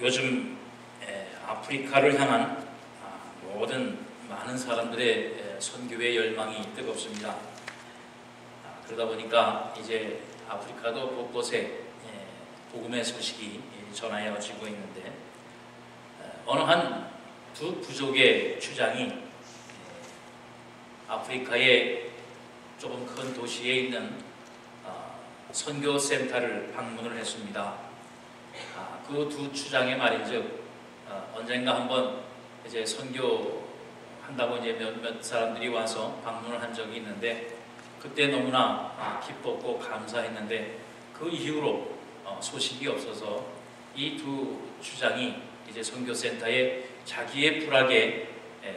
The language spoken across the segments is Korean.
요즘 아프리카를 향한 모든 많은 사람들의 선교의 열망이 뜨겁습니다. 그러다 보니까 이제 아프리카도 곳곳에 복음의 소식이 전하여지고 있는데, 어느 한 두 부족의 주장이 아프리카의 조금 큰 도시에 있는 선교센터를 방문을 했습니다. 그 두 주장의 말인즉, 언젠가 한번 이제 선교한다고 이제 몇 사람들이 와서 방문을 한 적이 있는데, 그때 너무나 기뻤고 감사했는데, 그 이후로 소식이 없어서 이 두 주장이 이제 선교센터에 자기의 부락에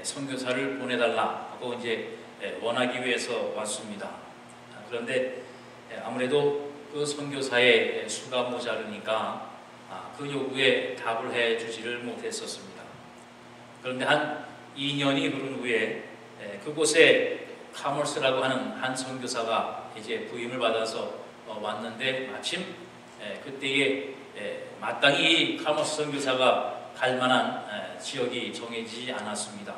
선교사를 보내달라 하고 이제 원하기 위해서 왔습니다. 그런데 아무래도 그 선교사의 수가 모자르니까 그 요구에 답을 해주지를 못했었습니다. 그런데 한 2년이 흐른 후에 그곳에 카몰스라고 하는 한 선교사가 이제 부임을 받아서 왔는데, 마침 그때에 마땅히 카몰스 선교사가 갈 만한 지역이 정해지지 않았습니다.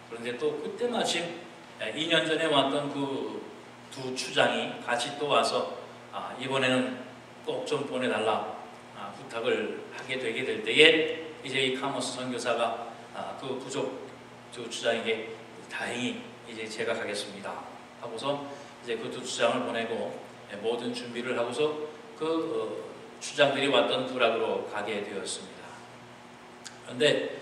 그런데 또 그때 마침 2년 전에 왔던 그 두 추장이 같이 또 와서 이번에는 꼭 좀 보내달라 부탁을 하게 되게 될 때에, 이제 이 카몰스 선교사가 그 부족 두 추장에게 다행히 이제 제가 가겠습니다 하고서 이제 그 두 추장을 보내고 모든 준비를 하고서 그 추장들이 왔던 부락으로 가게 되었습니다. 그런데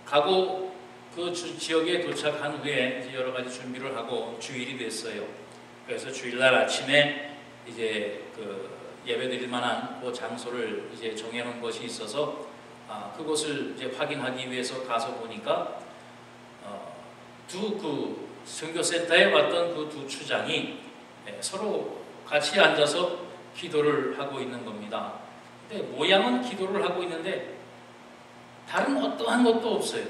가고 그 지역에 도착한 후에 이제 여러 가지 준비를 하고 주일이 됐어요. 그래서 주일날 아침에 이제 그 예배드릴 만한 그 장소를 이제 정해놓은 것이 있어서 그곳을 이제 확인하기 위해서 가서 보니까 그 선교센터에 왔던 그 두 추장이 서로 같이 앉아서 기도를 하고 있는 겁니다. 근데 모양은 기도를 하고 있는데 다른 어떠한 것도 없어요.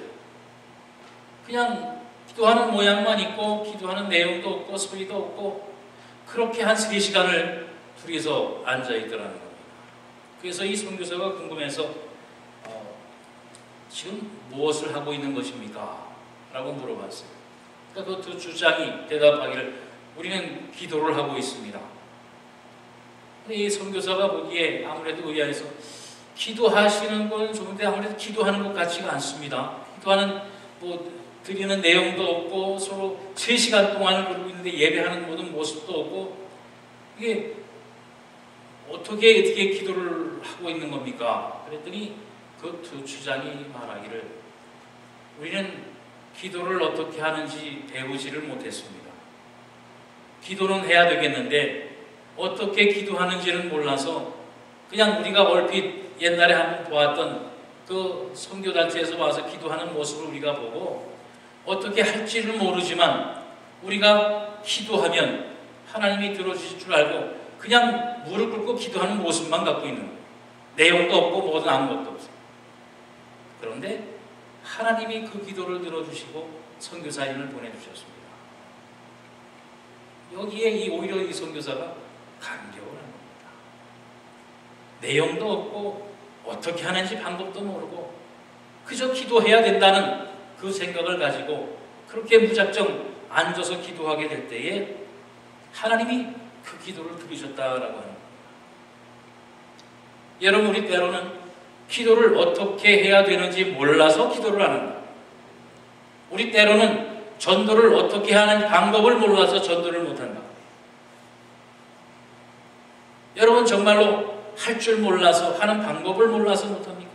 그냥 기도하는 모양만 있고 기도하는 내용도 없고 소리도 없고, 그렇게 한 3시간을 둘이서 앉아있더라는 겁니다. 그래서 이 선교사가 궁금해서 지금 무엇을 하고 있는 것입니까? 라고 물어봤어요. 그러니까 그 두 주장이 대답하기를 우리는 기도를 하고 있습니다. 근데 이 선교사가 보기에 아무래도 의아해서, 기도하시는 건 좋은데 아무래도 기도하는 것 같지가 않습니다. 기도하는 드리는 내용도 없고 서로 3시간 동안을 그러고 있는데 예배하는 모든 모습도 없고, 이게 어떻게 기도를 하고 있는 겁니까? 그랬더니 그 두 주장이 말하기를 우리는 기도를 어떻게 하는지 배우지를 못했습니다. 기도는 해야 되겠는데 어떻게 기도하는지는 몰라서 그냥 우리가 얼핏 옛날에 한번 보았던 그 선교단체에서 와서 기도하는 모습을 우리가 보고 어떻게 할지를 모르지만 우리가 기도하면 하나님이 들어주실 줄 알고 그냥 무릎 꿇고 기도하는 모습만 갖고 있는 거예요. 내용도 없고 뭐든 아무것도 없어요. 그런데 하나님이 그 기도를 들어주시고 선교사님을 보내주셨습니다. 여기에 오히려 이 선교사가 감격을 한 겁니다. 내용도 없고 어떻게 하는지 방법도 모르고 그저 기도해야 된다는 그 생각을 가지고 그렇게 무작정 앉아서 기도하게 될 때에 하나님이 그 기도를 들으셨다라고 하는 겁니다. 여러분, 우리 때로는 기도를 어떻게 해야 되는지 몰라서 기도를 하는 거예요. 우리 때로는 전도를 어떻게 하는 방법을 몰라서 전도를 못한다. 여러분, 정말로 할 줄 몰라서 하는 방법을 몰라서 못합니까?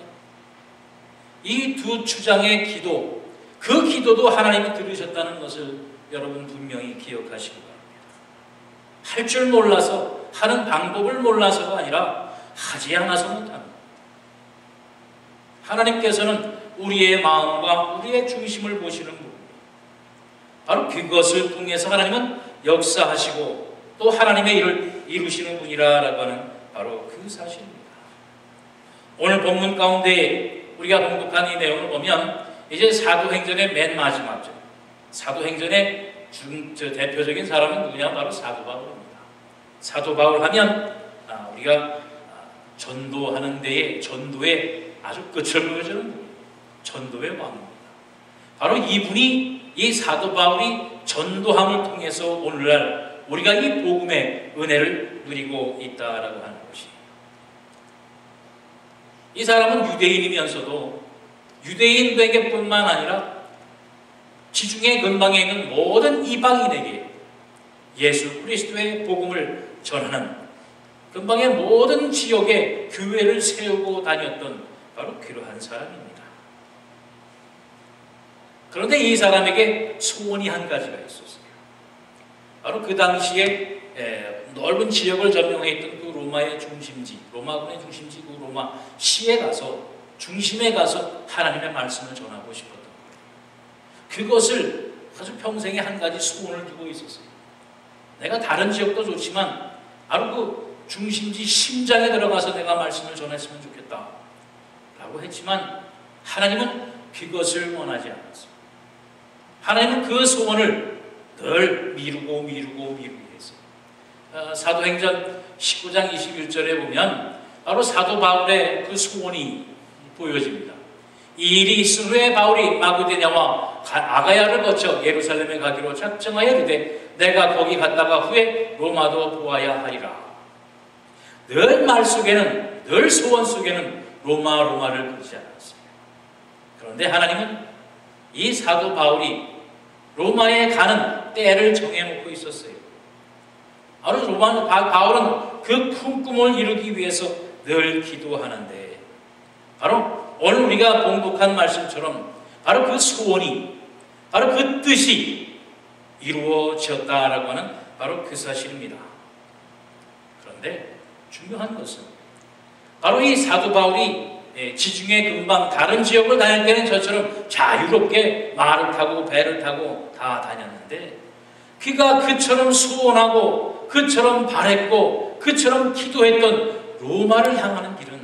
이 두 주장의 기도, 그 기도도 하나님이 들으셨다는 것을 여러분 분명히 기억하시기 바랍니다. 할 줄 몰라서 하는 방법을 몰라서가 아니라 하지 않아서 못합니다. 하나님께서는 우리의 마음과 우리의 중심을 보시는 분, 바로 그것을 통해서 하나님은 역사하시고 또 하나님의 일을 이루시는 분이라고 하는 바로 그 사실입니다. 오늘 본문 가운데 우리가 봉독한 이 내용을 보면 이제 사도행전의 맨 마지막죠. 사도행전의 대표적인 사람은 누구냐? 바로 사도 바울입니다. 사도 바울 하면 우리가 전도하는 데에 전도의 아주 끝을 보여주는 거예요. 전도의 왕입니다. 바로 이분이 이 사도 바울이 전도함을 통해서 오늘날 우리가 이 복음의 은혜를 누리고 있다라고 하는 것이에요. 이 사람은 유대인이면서도 유대인에게뿐만 아니라 지중해 근방에 있는 모든 이방인에게 예수 그리스도의 복음을 전하는 근방의 모든 지역에 교회를 세우고 다녔던 바로 그러한 사람입니다. 그런데 이 사람에게 소원이 한 가지가 있었어요. 바로 그 당시에 넓은 지역을 점령해 있던 그 로마의 중심지, 로마군의 중심지, 그 로마 시에 가서 중심에 가서 하나님의 말씀을 전하고 싶었던 거예요. 그것을 아주 평생에 한 가지 소원을 두고 있었어요. 내가 다른 지역도 좋지만 바로 그 중심지 심장에 들어가서 내가 말씀을 전했으면 좋겠다 라고 했지만 하나님은 그것을 원하지 않았어요. 하나님은 그 소원을 늘 미루고 했어요. 사도행전 19장 21절에 보면 바로 사도 바울의 그 소원이 보여집니다. 이 일이 있은 후에 바울이 마게도냐와 아가야를 거쳐 예루살렘에 가기로 작정하여 이르되 내가 거기 갔다가 후에 로마도 보아야 하리라. 늘 말 속에는, 늘 소원 속에는 로마를 그리지 않았습니다. 그런데 하나님은 이 사도 바울이 로마에 가는 때를 정해놓고 있었어요. 바로 바울은 그 큰 꿈을 이루기 위해서 늘 기도하는데 바로 오늘 우리가 봉독한 말씀처럼 바로 그 소원이, 바로 그 뜻이 이루어졌다라고 하는 바로 그 사실입니다. 그런데 중요한 것은 바로 이 사도 바울이 지중해 근방 다른 지역을 다닐 때는 저처럼 자유롭게 말을 타고 배를 타고 다 다녔는데 그가 그처럼 소원하고 그처럼 바랬고 그처럼 기도했던 로마를 향하는 길은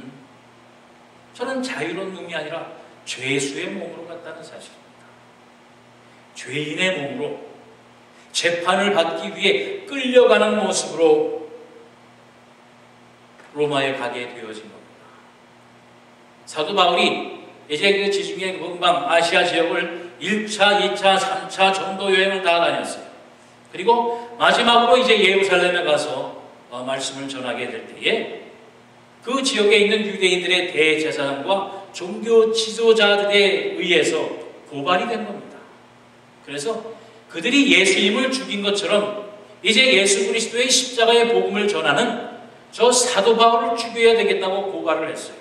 저는 자유로운 몸이 아니라 죄수의 몸으로 갔다는 사실입니다. 죄인의 몸으로 재판을 받기 위해 끌려가는 모습으로 로마에 가게 되어진 겁니다. 사도 바울이 이제 그 지중해 근방 아시아 지역을 1차, 2차, 3차 전도 여행을 다 다녔어요. 그리고 마지막으로 이제 예루살렘에 가서 말씀을 전하게 될 때에 그 지역에 있는 유대인들의 대제사장과 종교 지도자들에 의해서 고발이 된 겁니다. 그래서 그들이 예수님을 죽인 것처럼 이제 예수 그리스도의 십자가의 복음을 전하는 저 사도 바울을 죽여야 되겠다고 고발을 했어요.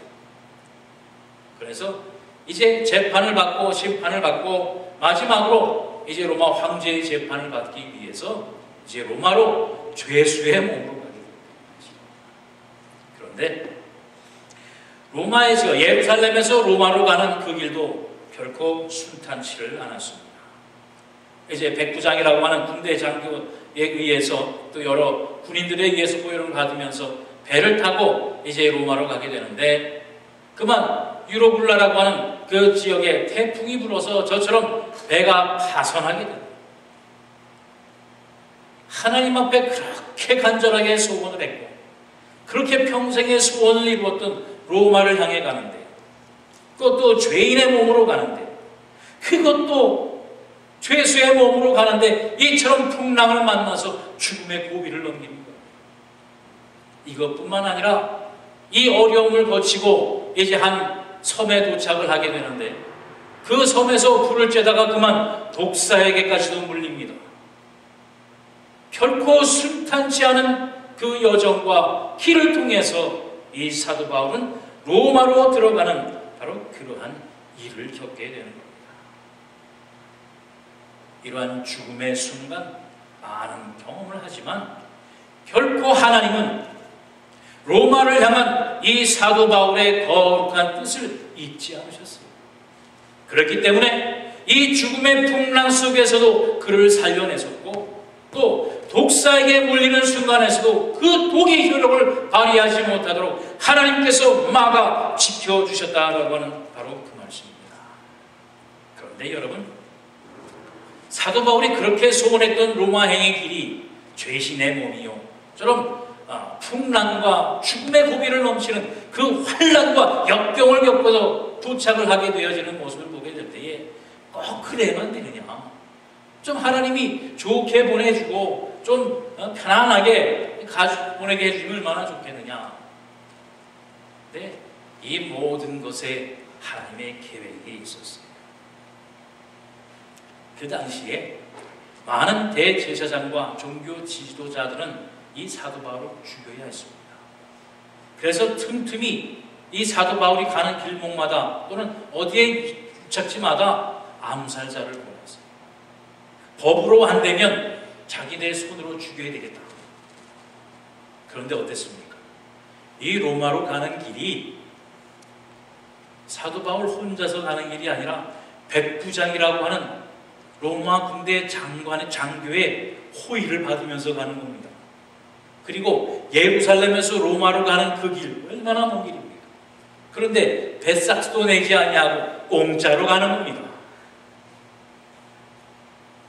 그래서 이제 재판을 받고 심판을 받고 마지막으로 이제 로마 황제의 재판을 받기 위해서 이제 로마로 죄수의 몸으로 가게 됩니다. 그런데 로마에서 예루살렘에서 로마로 가는 그 길도 결코 순탄치를 않았습니다. 이제 백부장이라고 하는 군대 장교에 의해서 또 여러 군인들에 의해서 보혈을 받으면서 배를 타고 이제 로마로 가게 되는데 그만 유로굴라라고 하는 그 지역에 태풍이 불어서 저처럼 배가 파손하게 됩니다. 하나님 앞에 그렇게 간절하게 소원을 했고 그렇게 평생의 소원을 이루었던 로마를 향해 가는데 그것도 죄인의 몸으로 가는데 그것도 죄수의 몸으로 가는데 이처럼 풍랑을 만나서 죽음의 고비를 넘깁니다. 이것뿐만 아니라 이 어려움을 거치고 이제 한 섬에 도착을 하게 되는데 그 섬에서 불을 쬐다가 그만 독사에게까지도 물립니다. 결코 순탄치 않은 그 여정과 길을 통해서 이 사도 바울은 로마로 들어가는 바로 그러한 일을 겪게 되는 겁니다. 이러한 죽음의 순간 많은 경험을 하지만 결코 하나님은 로마를 향한 이 사도 바울의 거룩한 뜻을 잊지 않으셨어요. 그렇기 때문에 이 죽음의 풍랑 속에서도 그를 살려내셨고 또 독사에게 물리는 순간에서도 그 독의 효력을 발휘하지 못하도록 하나님께서 막아 지켜주셨다라고 하는 바로 그 말씀입니다. 그런데 여러분, 사도 바울이 그렇게 소원했던 로마행의 길이 죄신의 몸이요 처럼 풍랑과 죽음의 고비를 넘치는 그 환난과 역경을 겪어서 도착을 하게 되어지는 모습을 보게 될 때에 꼭 그래야만 되느냐? 좀 하나님이 좋게 보내주고 좀 편안하게 보내게 해주면 얼마나 좋겠느냐? 근데 이 모든 것에 하나님의 계획이 있었어요. 그 당시에 많은 대제사장과 종교 지도자들은 이 사도 바울을 죽여야 했습니다. 그래서 틈틈이 이 사도 바울이 가는 길목마다 또는 어디에 유착지마다 암살자를 보냈어요. 법으로 안 되면 자기네 손으로 죽여야 되겠다. 그런데 어땠습니까? 이 로마로 가는 길이 사도 바울 혼자서 가는 길이 아니라 백부장이라고 하는 로마 군대 장교의 호의를 받으면서 가는 겁니다. 그리고 예루살렘에서 로마로 가는 그 길, 얼마나 먼 길입니까? 그런데 뱃삭도 내지 아니하고 공짜로 가는 겁니다.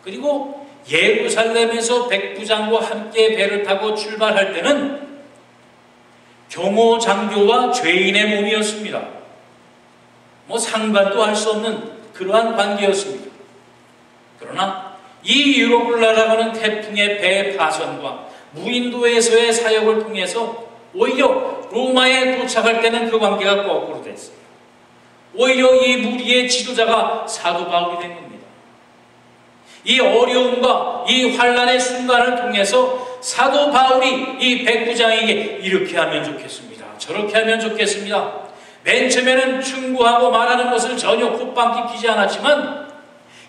그리고 예루살렘에서 백부장과 함께 배를 타고 출발할 때는 경호 장교와 죄인의 몸이었습니다. 상관도 할 수 없는 그러한 관계였습니다. 그러나 이 유럽을 날아가는 태풍의 배 파선과 무인도에서의 사역을 통해서 오히려 로마에 도착할 때는 그 관계가 거꾸로 됐어요. 오히려 이 무리의 지도자가 사도 바울이 된 겁니다. 이 어려움과 이 환난의 순간을 통해서 사도 바울이 이 백부장에게 이렇게 하면 좋겠습니다. 저렇게 하면 좋겠습니다. 맨 처음에는 충고하고 말하는 것을 전혀 콧방귀 끼지 않았지만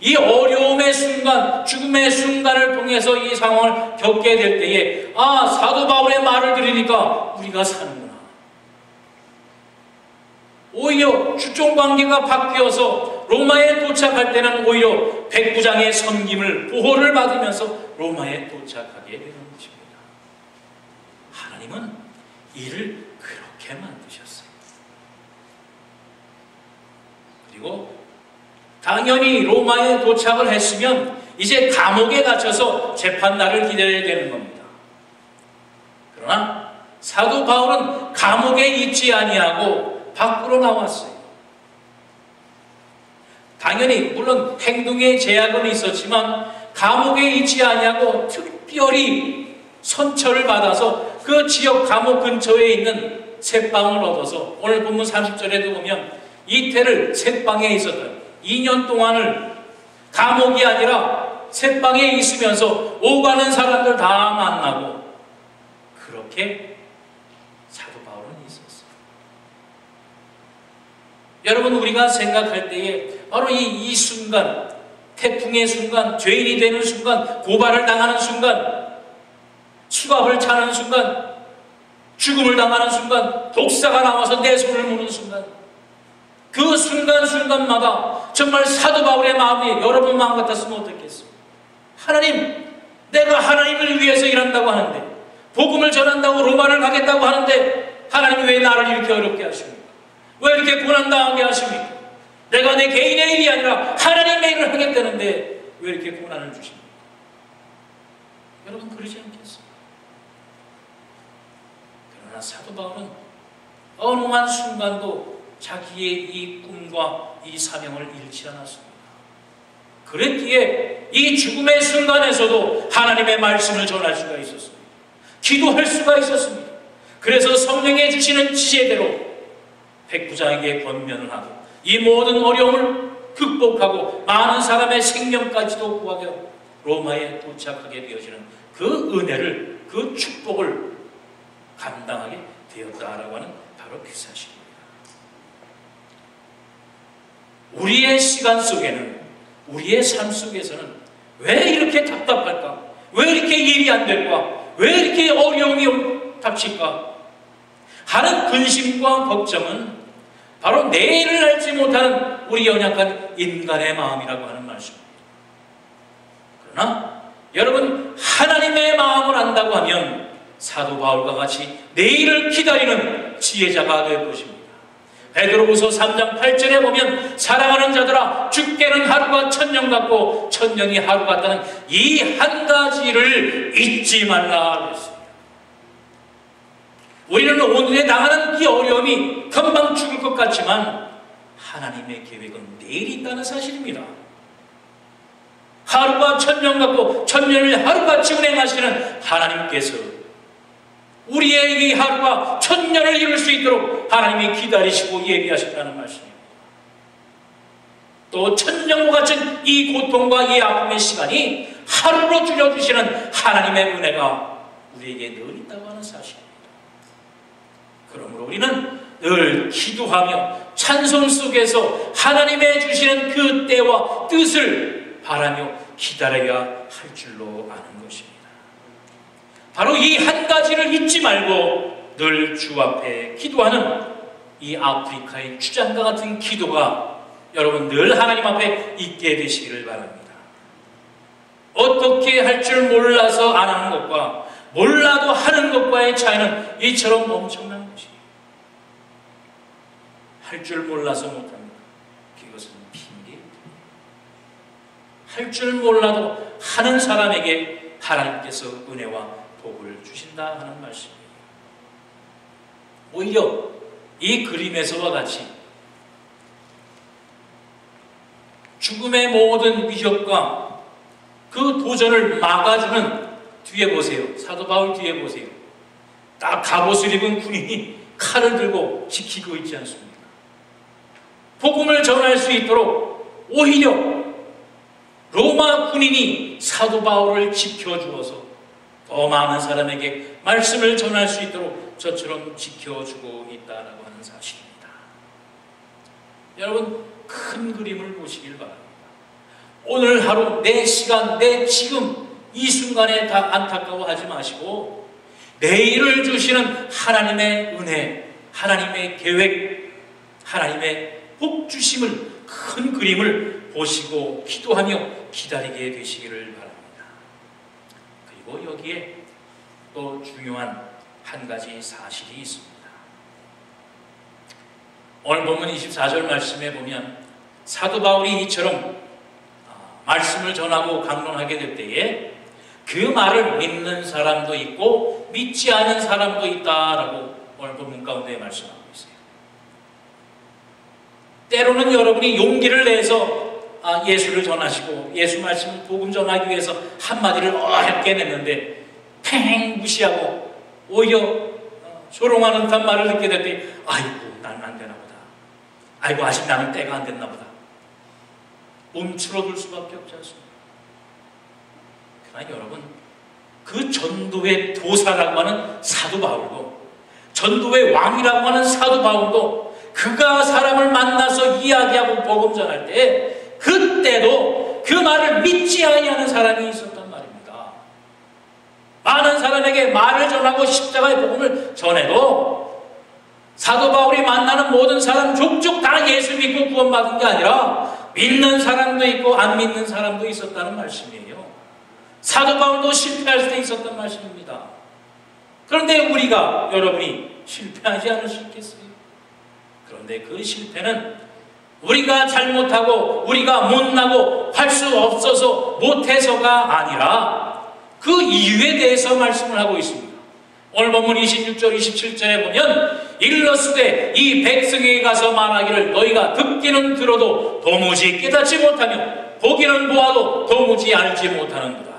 이 어려움의 순간, 죽음의 순간을 통해서 이 상황을 겪게 될 때에 사도 바울의 말을 들으니까 우리가 사는구나. 오히려 주종관계가 바뀌어서 로마에 도착할 때는 오히려 백부장의 섬김을, 보호를 받으면서 로마에 도착하게 되는 것입니다. 하나님은 이를 그렇게 만드셨어요. 그리고 당연히 로마에 도착을 했으면 이제 감옥에 갇혀서 재판날을 기다려야 되는 겁니다. 그러나 사도 바울은 감옥에 있지 아니하고 밖으로 나왔어요. 당연히 물론 행동의 제약은 있었지만 감옥에 있지 아니하고 특별히 선처를 받아서 그 지역 감옥 근처에 있는 새방을 얻어서 오늘 본문 30절에도 보면 이태를 새방에 있었던 2년 동안을 감옥이 아니라 새방에 있으면서 오가는 사람들 다 만나고 그렇게 사도 바울은 있었어요. 여러분, 우리가 생각할 때에 바로 이 순간, 태풍의 순간, 죄인이 되는 순간, 고발을 당하는 순간, 수갑을 차는 순간, 죽음을 당하는 순간, 독사가 나와서 내 손을 무는 순간, 그 순간순간마다 정말 사도 바울의 마음이 여러분 마음 같았으면 어떻겠어요? 하나님, 내가 하나님을 위해서 일한다고 하는데, 복음을 전한다고 로마를 가겠다고 하는데 하나님이 왜 나를 이렇게 어렵게 하십니까? 왜 이렇게 고난당하게 하십니까? 내가 내 개인의 일이 아니라 하나님의 일을 하겠다는데 왜 이렇게 고난을 주십니까? 여러분, 그러지 않겠어요? 그러나 사도 바울은 어느 한 순간도 자기의 이 꿈과 이 사명을 잃지 않았습니다. 그랬기에 이 죽음의 순간에서도 하나님의 말씀을 전할 수가 있었습니다. 기도할 수가 있었습니다. 그래서 성령이 주시는 지혜대로 백부장에게 권면을 하고 이 모든 어려움을 극복하고 많은 사람의 생명까지도 구하여 로마에 도착하게 되어지는 그 은혜를, 그 축복을 감당하게 되었다라고 하는 바로 그 사실입니다. 우리의 시간 속에는, 우리의 삶 속에서는 왜 이렇게 답답할까? 왜 이렇게 일이 안 될까? 왜 이렇게 어려움이 닥칠까? 하는 근심과 걱정은 바로 내일을 알지 못하는 우리 연약한 인간의 마음이라고 하는 말씀입니다. 그러나 여러분, 하나님의 마음을 안다고 하면 사도 바울과 같이 내일을 기다리는 지혜자가 될 것입니다. 베드로후서 3장 8절에 보면 사랑하는 자들아, 죽게는 하루가 1000년 같고 1000년이 하루 같다는 이 한 가지를 잊지 말라 그랬습니다. 우리는 오늘에 당하는 이 어려움이 금방 죽을 것 같지만 하나님의 계획은 내일 있다는 사실입니다. 하루가 천년 같고 천년을 하루같이 운행하시는 하나님께서 우리의 이 하루가 천년을 이룰 수 있도록 하나님이 기다리시고 예비하셨다는 말씀입니다. 또 천년과 같은 이 고통과 이 아픔의 시간이 하루로 줄여주시는 하나님의 은혜가 우리에게 늘 있다고 하는 사실입니다. 그러므로 우리는 늘 기도하며 찬송 속에서 하나님의 주시는 그 때와 뜻을 바라며 기다려야 할 줄로 아는 것입니다. 바로 이 한 가지를 잊지 말고 늘 주 앞에 기도하는 이 아프리카의 주장과 같은 기도가 여러분 늘 하나님 앞에 있게 되시기를 바랍니다. 어떻게 할 줄 몰라서 안 하는 것과 몰라도 하는 것과의 차이는 이처럼 엄청난 것이에요. 할 줄 몰라서 못합니다. 그것은 핑계입니다. 할 줄 몰라도 하는 사람에게 하나님께서 은혜와 복을 주신다 하는 말씀이에요. 오히려 이 그림에서와 같이 죽음의 모든 위협과 그 도전을 막아주는 뒤에 보세요. 사도 바울 뒤에 보세요. 딱 갑옷을 입은 군인이 칼을 들고 지키고 있지 않습니까? 복음을 전할 수 있도록 오히려 로마 군인이 사도 바울을 지켜주어서 더 많은 사람에게 말씀을 전할 수 있도록 저처럼 지켜주고 있다라고 하는 사실입니다. 여러분 큰 그림을 보시길 바랍니다. 오늘 하루 내 시간 내 지금 이 순간에 다 안타까워하지 마시고 내일을 주시는 하나님의 은혜, 하나님의 계획, 하나님의 복 주심을 큰 그림을 보시고 기도하며 기다리게 되시기를 바랍니다. 그리고 여기에 또 중요한 한 가지 사실이 있습니다. 오늘 본문 24절 말씀에 보면 사도 바울이 이처럼 말씀을 전하고 강론하게 될 때에 그 말을 믿는 사람도 있고 믿지 않은 사람도 있다라고 오늘 본문 가운데 말씀하고 있어요. 때로는 여러분이 용기를 내서 예수를 전하시고 예수 말씀을 복음 전하기 위해서 한마디를 어렵게 냈는데 팽 무시하고 오히려 조롱하는 듯한 말을 듣게 될 때 아이고 나는 안 되나 보다. 아이고 아직 나는 때가 안 됐나 보다. 움츠러들 수밖에 없지 않습니까? 그러나 여러분 그 전도의 도사라고 하는 사도 바울도 전도의 왕이라고 하는 사도 바울도 그가 사람을 만나서 이야기하고 복음 전할 때 그때도 그 말을 믿지 아니하는 사람이 있었단 말입니다. 많은 사람에게 말을 전하고 십자가의 복음을 전해도 사도 바울이 만나는 모든 사람 족족 다 예수 믿고 구원받은 게 아니라 믿는 사람도 있고 안 믿는 사람도 있었다는 말씀이에요. 사도 바울도 실패할 수도 있었단 말씀입니다. 그런데 우리가 여러분이 실패하지 않을 수 있겠어요? 그런데 그 실패는 우리가 잘못하고 우리가 못나고 할 수 없어서 못해서가 아니라 그 이유에 대해서 말씀을 하고 있습니다. 오늘 본문 26절 27절에 보면 일러스되 이 백성에게 가서 말하기를 너희가 듣기는 들어도 도무지 깨닫지 못하며 보기는 보아도 도무지 알지 못하는구나.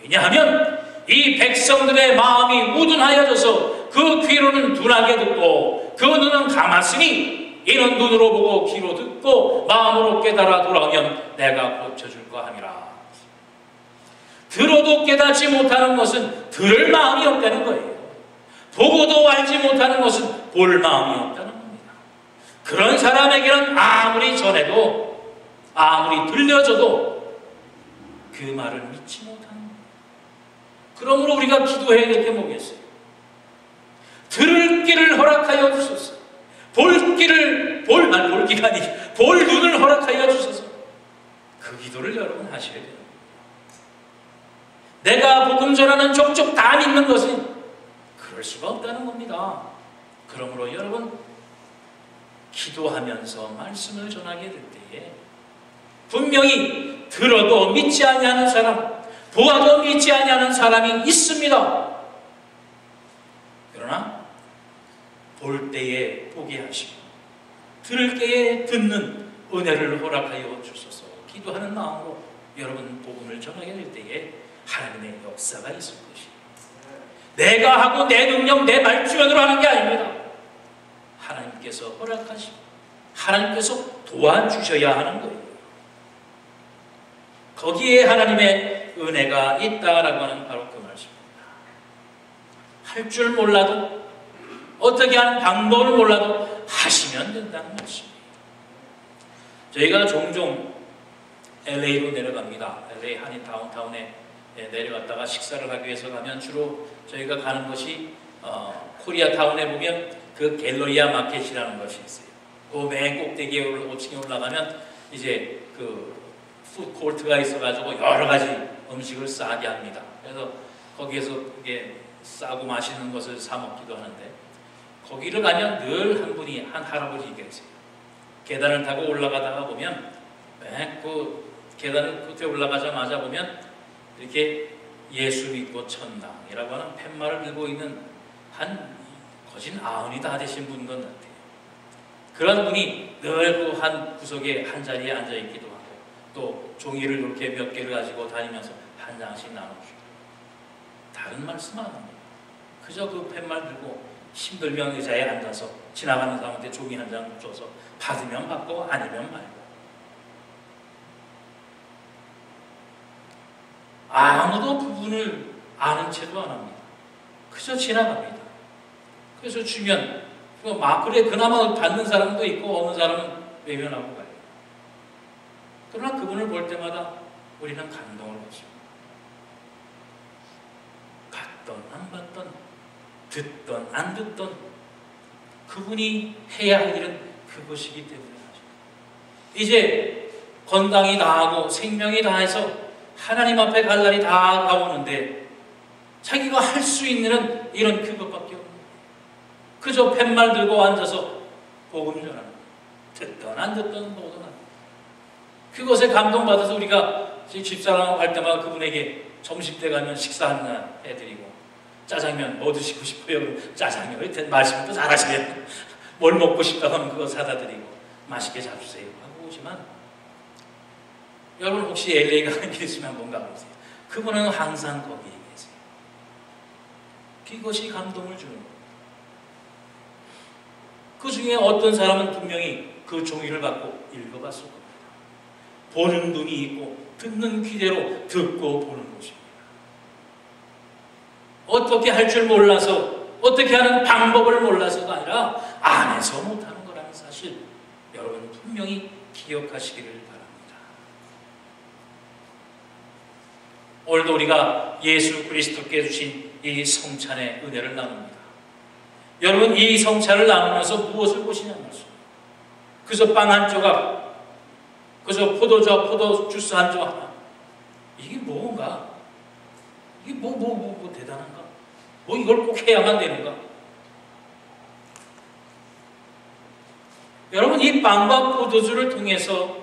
왜냐하면 이 백성들의 마음이 우둔하여져서 그 귀로는 둔하게 듣고 그 눈은 감았으니 이는 눈으로 보고 귀로 듣고 마음으로 깨달아 돌아오면 내가 고쳐줄까 함이라. 들어도 깨닫지 못하는 것은 들을 마음이 없다는 거예요. 보고도 알지 못하는 것은 볼 마음이 없다는 겁니다. 그런 사람에게는 아무리 전해도 아무리 들려줘도 그 말을 믿지 못하는 거예요. 그러므로 우리가 기도해야 될 게 뭐겠어요? 들을 길을 허락하여 주소서. 볼 길을 볼 눈을 허락하여 주소서. 그 기도를 여러분 하셔야 돼요. 내가 복음 전하는 족족 다 믿는 것은 그럴 수가 없다는 겁니다. 그러므로 여러분 기도하면서 말씀을 전하게 될 때에 분명히 들어도 믿지 아니하는 사람, 보아도 믿지 아니하는 사람이 있습니다. 그러나 볼 때에 보게 하시고 들을 때에 듣는 은혜를 허락하여 주소서. 기도하는 마음으로 여러분 복음을 전하게 될 때에 하나님의 역사가 있을 것이에요. 내가 하고 내 능력, 내 말주변으로 하는 게 아닙니다. 하나님께서 허락하시고 하나님께서 도와주셔야 하는 거예요. 거기에 하나님의 은혜가 있다라고 하는 바로 그 말씀입니다. 할 줄 몰라도 어떻게 하는 방법을 몰라도 하시면 된다는 말씀이에요. 저희가 종종 LA로 내려갑니다. LA 한인 다운타운에 내려갔다가 식사를 하기 위해서 가면 주로 저희가 가는 곳이 코리아타운에 보면 그 갤러리아 마켓이라는 것이 있어요. 그 맨 꼭대기에 5층에 올라가면 이제 그 푸드코트가 있어가지고 여러 가지 음식을 싸게 합니다. 그래서 거기에서 이게 싸고 맛있는 것을 사 먹기도 하는데, 거기를 가면 늘 한 분이, 한 할아버지 계세요. 계단을 타고 올라가다가 보면 그 계단을 끝에 올라가자마자 보면 이렇게 예수 믿고 천당이라고 하는 팻말을 들고 있는 한 거진 90이 다 되신 분인 것 같아요. 그런 분이 늘 그 한 구석에 한 자리에 앉아 있기도 하고, 또 종이를 이렇게 몇 개를 가지고 다니면서 한 장씩 나눠주고, 다른 말씀 안 합니다. 그저 그 팻말 들고 힘들면 의자에 앉아서 지나가는 사람한테 종이 한 장 줘서 받으면 받고 아니면 말고, 아무도 그분을 아는 채도 안 합니다. 그저 지나갑니다. 그래서 주면 그래 그나마 받는 사람도 있고 없는 사람은 외면하고 가요. 그러나 그분을 볼 때마다 우리는 감동을 받습니다. 봤던 안 봤던, 듣던 안 듣던 그분이 해야 할 일은 그것이기 때문에 하죠. 이제 건강이 다하고 생명이 다해서 하나님 앞에 갈 날이 다 가오는데 자기가 할 수 있는 일은 그것밖에 없는 거예요. 그저 팻말 들고 앉아서 복음 전하는 거예요. 듣던 안 듣던 모든 안. 그것에 감동받아서 우리가 집사람하고 갈 때마다 그분에게 점심때 가면 식사 하나 해드리고, 짜장면 뭐 드시고 싶어요? 짜장면 말씀도 잘하시면 뭘 먹고 싶다고 하면 그거 사다 드리고 맛있게 잡수세요 하고 오지만, 여러분 혹시 LA 가는 길 있으면 한번 가보세요. 그분은 항상 거기에 계세요. 그것이 감동을 주는 거예요. 그 중에 어떤 사람은 분명히 그 종이를 받고 읽어봤을 겁니다. 보는 눈이 있고 듣는 귀대로 듣고 보는 것입니다. 어떻게 할 줄 몰라서, 어떻게 하는 방법을 몰라서가 아니라 안에서 못하는 거라는 사실, 여러분 분명히 기억하시기를 바랍니다. 오늘도 우리가 예수 그리스도께 주신 이 성찬의 은혜를 나눕니다. 여러분 이 성찬을 나누면서 무엇을 보시냐는 말씀. 그저 빵 한 조각, 그저 포도 주스 한 조각, 이게 뭔가? 이게 뭐 대단한가? 뭐 이걸 꼭 해야만 되는가? 여러분 이 빵과 포도주를 통해서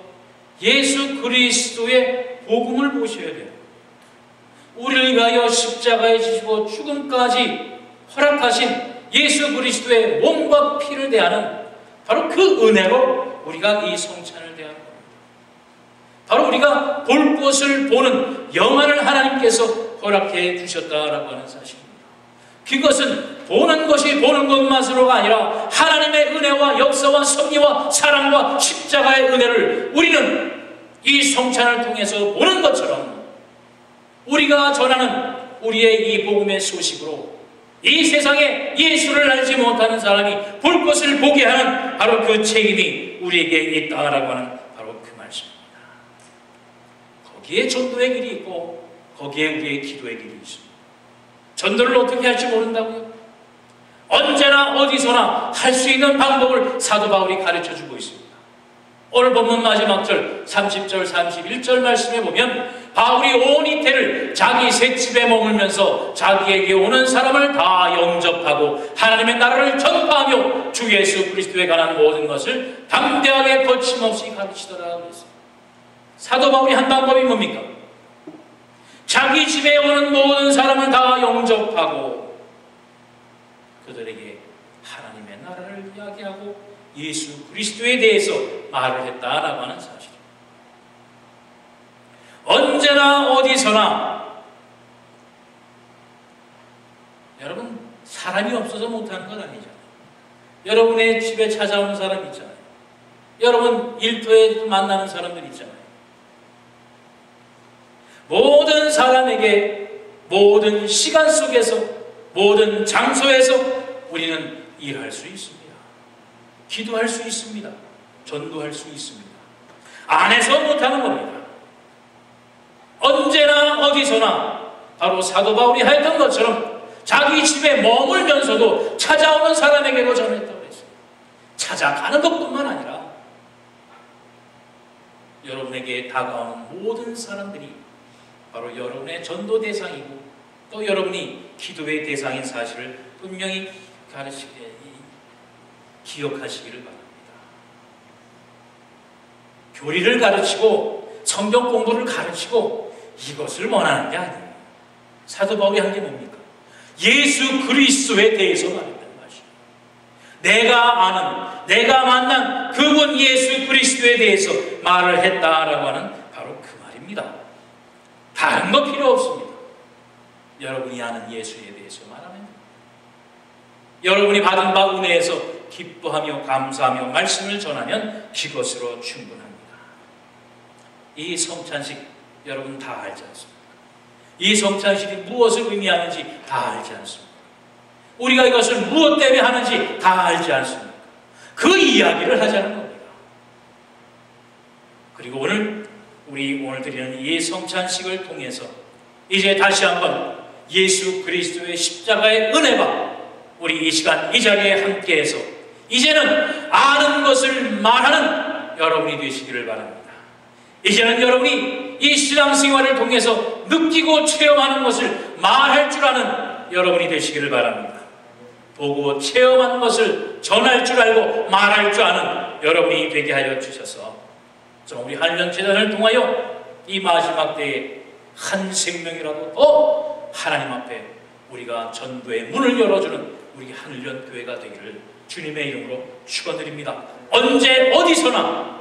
예수 그리스도의 복음을 보셔야 돼요. 우리를 위하여 십자가에 지시고 죽음까지 허락하신 예수 그리스도의 몸과 피를 대하는 바로 그 은혜로 우리가 이 성찬을 대하는 겁니다. 바로 우리가 볼 것을 보는 영안을 하나님께서 허락해 주셨다라고 하는 사실입니다. 그것은 보는 것이 보는 것만으로가 아니라 하나님의 은혜와 역사와 섭리와 사랑과 십자가의 은혜를 우리는 이 성찬을 통해서 보는 것처럼, 우리가 전하는 우리의 이 복음의 소식으로 이 세상에 예수를 알지 못하는 사람이 볼 것을 보게 하는 바로 그 책임이 우리에게 있다라고 하는 바로 그 말씀입니다. 거기에 전도의 길이 있고 거기에 우리의 기도의 길이 있습니다. 전도를 어떻게 할지 모른다고요? 언제나 어디서나 할 수 있는 방법을 사도 바울이 가르쳐주고 있습니다. 오늘 본문 마지막 절 30절 31절 말씀에 보면 바울이 온 이태를 자기 셋집에 머물면서 자기에게 오는 사람을 다 영접하고 하나님의 나라를 전파하며 주 예수 그리스도에 관한 모든 것을 담대하게 거침없이 가르치더라 그랬어요. 사도 바울이 한 방법이 뭡니까? 자기 집에 오는 모든 사람을 다 영접하고 그들에게 하나님의 나라를 이야기하고 예수 그리스도에 대해서 말을 했다라고 하는 사실입니다. 언제나 어디서나 여러분 사람이 없어서 못하는 건 아니잖아요. 여러분의 집에 찾아오는 사람 있잖아요. 여러분 일터에 만나는 사람들 있잖아요. 모든 사람에게 모든 시간 속에서 모든 장소에서 우리는 일할 수 있습니다. 기도할 수 있습니다. 전도할 수 있습니다. 안에서 못하는 겁니다. 언제나 어디서나 바로 사도 바울이 했던 것처럼 자기 집에 머물면서도 찾아오는 사람에게도 전했다고 했어요. 찾아가는 것뿐만 아니라 여러분에게 다가오는 모든 사람들이 바로 여러분의 전도 대상이고 또 여러분이 기도의 대상인 사실을 분명히 기억하시기를 바랍니다. 교리를 가르치고 성경 공부를 가르치고 이것을 원하는 게 아니에요. 사도 바울이 한 게 뭡니까? 예수 그리스도에 대해서 말했단 말이에요. 내가 아는, 내가 만난 그분 예수 그리스도에 대해서 말을 했다라고 하는 바로 그 말입니다. 다른 거 필요 없습니다. 여러분이 아는 예수에 대해서 말하면 여러분이 받은 바 은혜에서 기뻐하며 감사하며 말씀을 전하면 그것으로 충분합니다. 이 성찬식 여러분 다 알지 않습니까? 이 성찬식이 무엇을 의미하는지 다 알지 않습니까? 우리가 이것을 무엇 때문에 하는지 다 알지 않습니까? 그 이야기를 하자는 겁니다. 그리고 우리 오늘 드리는 이 성찬식을 통해서 이제 다시 한번 예수 그리스도의 십자가의 은혜가 우리 이 시간 이 자리에 함께해서 이제는 아는 것을 말하는 여러분이 되시기를 바랍니다. 이제는 여러분이 이 신앙생활을 통해서 느끼고 체험하는 것을 말할 줄 아는 여러분이 되시기를 바랍니다. 보고 체험한 것을 전할 줄 알고 말할 줄 아는 여러분이 되게 하여 주셔서 우리 한련재단을 통하여 이 마지막 때에 한 생명이라도 더 하나님 앞에 우리가 전도의 문을 열어주는 우리 한련교회가 되기를 주님의 이름으로 축원드립니다. 언제 어디서나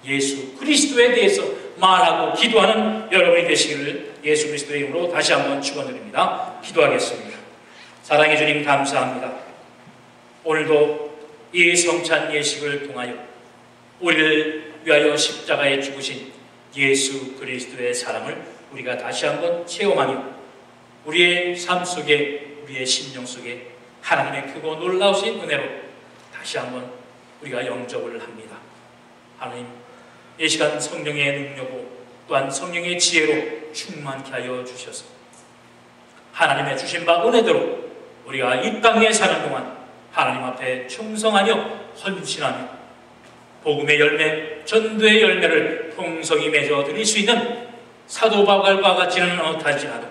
예수 그리스도에 대해서 말하고 기도하는 여러분이 되시기를 예수 그리스도의 이름으로 다시 한번 축원드립니다. 기도하겠습니다. 사랑의 주님 감사합니다. 오늘도 이 성찬 예식을 통하여 우리를 위하여 십자가에 죽으신 예수 그리스도의 사랑을 우리가 다시 한번 체험하며 우리의 삶 속에 우리의 심령 속에 하나님의 크고 놀라우신 은혜로 다시 한번 우리가 영접을 합니다. 하나님 이 시간 성령의 능력으로 또한 성령의 지혜로 충만케 하여 주셔서 하나님의 주신 바 은혜대로 우리가 이 땅에 사는 동안 하나님 앞에 충성하며 헌신하며 복음의 열매, 전도의 열매를 풍성히 맺어 드릴 수 있는 사도 바울과 같지는 못할지라도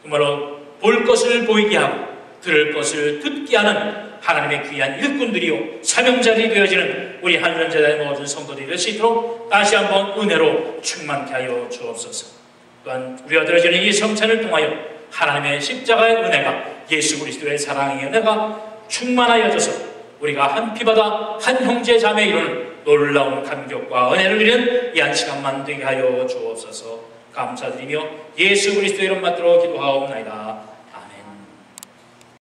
정말로 볼 것을 보이게 하고 들을 것을 듣게 하는 하나님의 귀한 일꾼들이요 사명자들이 되어지는 우리 한련재단의 모든 성도들이 될 수 있도록 다시 한번 은혜로 충만케 하여 주옵소서. 또한 우리가 드려지는 이 성찬을 통하여 하나님의 십자가의 은혜가 예수 그리스도의 사랑의 은혜가 충만하여져서 우리가 한 피바다 한 형제 자매 이루는 놀라운 감격과 은혜를 누리는 이 한 시간만 되게 하여 주옵소서. 감사드리며 예수 그리스도의 이름 받들어 기도하옵나이다.